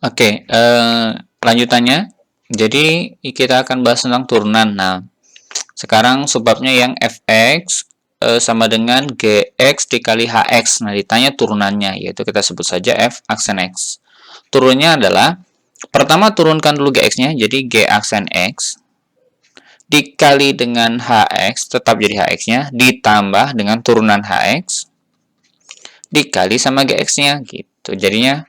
Oke, lanjutannya. Jadi kita akan bahas tentang turunan. Nah, sekarang subbabnya yang fx sama dengan gx dikali hx. Nah, ditanya turunannya, yaitu kita sebut saja f aksen x. Turunnya adalah, pertama turunkan dulu gx-nya, jadi g aksen x dikali dengan hx, tetap jadi hx-nya, ditambah dengan turunan hx dikali sama gx-nya gitu. Jadinya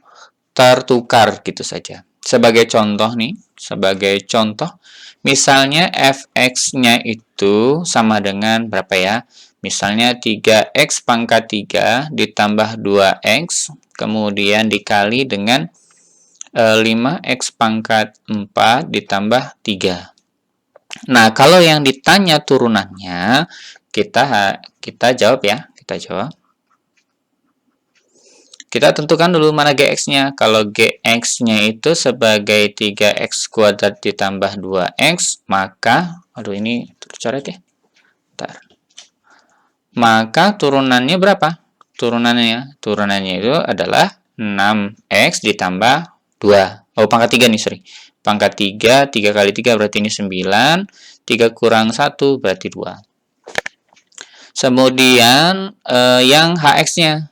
tertukar gitu saja. Sebagai contoh nih, sebagai contoh, misalnya fx-nya itu sama dengan berapa ya? Misalnya 3x pangkat 3 ditambah 2x, kemudian dikali dengan 5x pangkat 4 ditambah 3. Nah, kalau yang ditanya turunannya, kita jawab ya, kita jawab. Kita tentukan dulu mana gx-nya. Kalau gx-nya itu sebagai 3x kuadrat ditambah 2x, maka, aduh ini tercoret ya. Bentar. Maka turunannya berapa? Turunannya itu adalah 6x ditambah 2. Oh, pangkat 3 nih, sorry. Pangkat 3, 3 kali 3 berarti ini 9. 3 kurang 1 berarti 2. Kemudian yang hx-nya.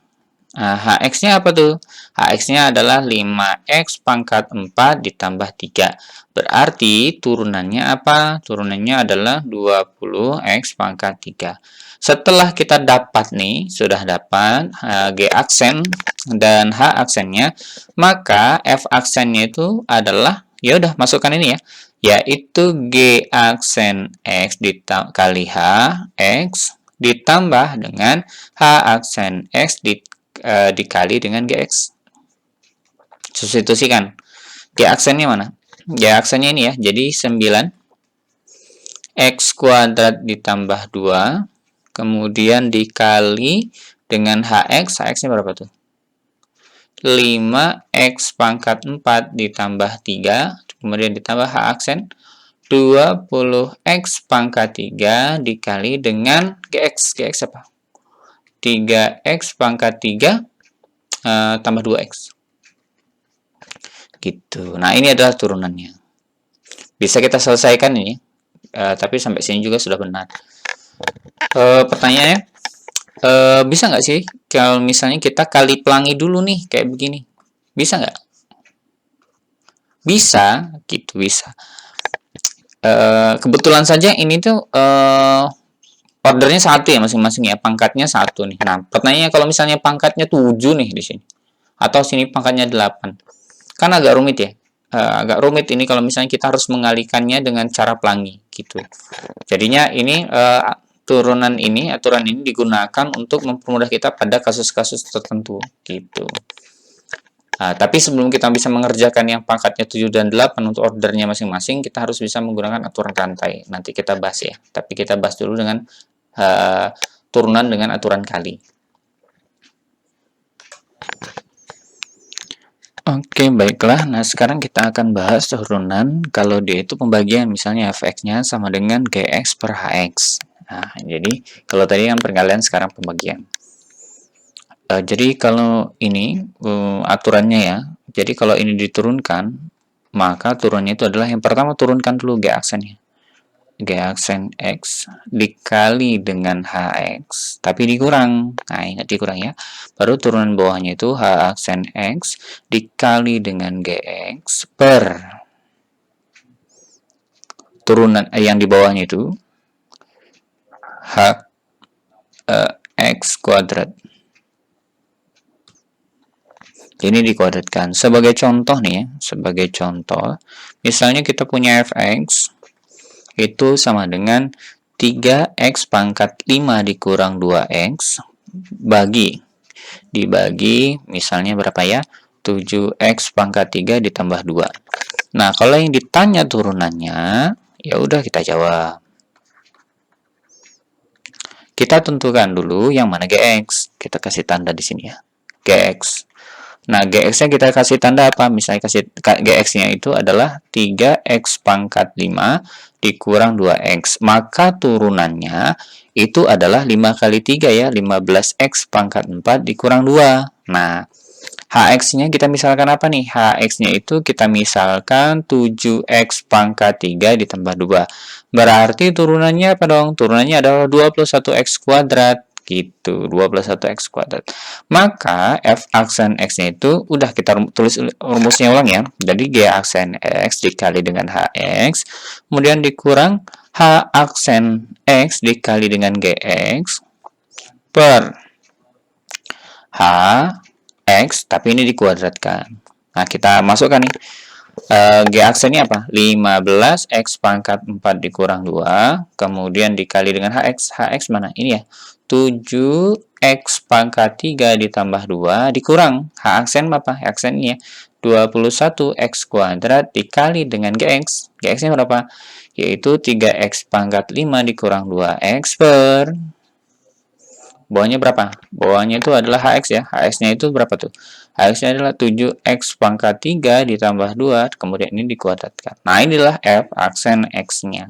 Nah, hx-nya apa tuh? Hx-nya adalah 5x pangkat 4 ditambah 3. Berarti turunannya apa? Turunannya adalah 20x pangkat 3. Setelah kita dapat nih, sudah dapat g aksen dan h aksennya, maka f aksennya itu adalah, ya udah masukkan ini ya, yaitu g aksen x dikali h x ditambah dengan h aksen x dikali dengan gx. Substitusikan. G aksennya mana? G aksennya ini ya. Jadi 9 x kuadrat ditambah 2 kemudian dikali dengan hx. Hx-nya berapa tuh? 5x pangkat 4 ditambah 3 kemudian ditambah h aksen 20x pangkat 3 dikali dengan gx. Gx apa? 3x pangkat 3 tambah 2x. Gitu. Nah, ini adalah turunannya. Bisa kita selesaikan ini. Tapi sampai sini juga sudah benar. Pertanyaannya, bisa nggak sih kalau misalnya kita kali pelangi dulu nih, kayak begini? Bisa nggak? Bisa, gitu, bisa. Kebetulan saja ini tuh ordernya 1 ya masing-masing ya, pangkatnya 1 nih. Nah, pertanyaannya kalau misalnya pangkatnya 7 nih di sini. Atau sini pangkatnya 8. Kan agak rumit ya. Agak rumit ini kalau misalnya kita harus mengalihkannya dengan cara pelangi gitu. Jadinya ini aturan ini digunakan untuk mempermudah kita pada kasus-kasus tertentu gitu. Nah, tapi sebelum kita bisa mengerjakan yang pangkatnya 7 dan 8 untuk ordernya masing-masing, kita harus bisa menggunakan aturan rantai. Nanti kita bahas ya. Tapi kita bahas dulu dengan turunan dengan aturan kali. Oke, baiklah. Nah, sekarang kita akan bahas turunan kalau dia itu pembagian, misalnya fx-nya sama dengan gx per hx. Nah, jadi kalau tadi kan perkalian, sekarang pembagian. Jadi kalau ini aturannya ya, jadi kalau ini diturunkan, maka turunnya itu adalah yang pertama turunkan dulu g aksennya. G aksen x dikali dengan hx, tapi dikurang. Nah, ingat dikurang ya. Baru turunan bawahnya itu h aksen x dikali dengan gx per turunan yang di bawahnya itu h x kuadrat. Ini dikuadratkan. Sebagai contoh nih ya, sebagai contoh, misalnya kita punya fx itu sama dengan 3x pangkat 5 dikurang 2x dibagi misalnya berapa ya? 7x pangkat 3 ditambah 2. Nah, kalau yang ditanya turunannya, ya udah kita jawab. Kita tentukan dulu yang mana gx. Kita kasih tanda di sini ya. Gx. Nah, gx-nya kita kasih tanda apa? Misalnya gx-nya itu adalah 3x pangkat 5 dikurang 2x. Maka turunannya itu adalah 5 kali 3 ya, 15x pangkat 4 dikurang 2. Nah, HX-nya kita misalkan apa nih? HX-nya itu kita misalkan 7X pangkat 3 ditambah 2. Berarti turunannya apa dong? Turunannya adalah 21X kuadrat. Gitu, 21X kuadrat. Maka F aksen X-nya itu, udah kita tulis rumusnya ulang ya. Jadi G aksen X dikali dengan HX, kemudian dikurang H aksen X dikali dengan GX, per H X, tapi ini dikuadratkan. Nah, kita masukkan nih. G aksennya apa? 15X pangkat 4 dikurang 2, kemudian dikali dengan HX. HX mana? Ini ya. 7X pangkat 3 ditambah 2 dikurang. H aksen apa? H aksen ini ya. 21X kuadrat dikali dengan GX. GX-nya berapa? Yaitu 3X pangkat 5 dikurang 2X per... bawahnya berapa? Bawahnya itu adalah HX ya. HX-nya itu berapa tuh? HX-nya adalah 7X pangkat 3 ditambah 2, kemudian ini dikuadratkan. Nah, inilah F aksen X-nya.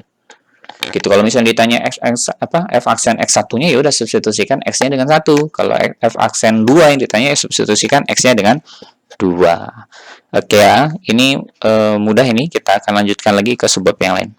Gitu. Kalau misalnya ditanya F aksen X1-nya, ya udah substitusikan X-nya dengan 1. Kalau F aksen 2 yang ditanya, ya substitusikan X-nya dengan 2. Oke ya, ini mudah ini. Kita akan lanjutkan lagi ke subbab yang lain.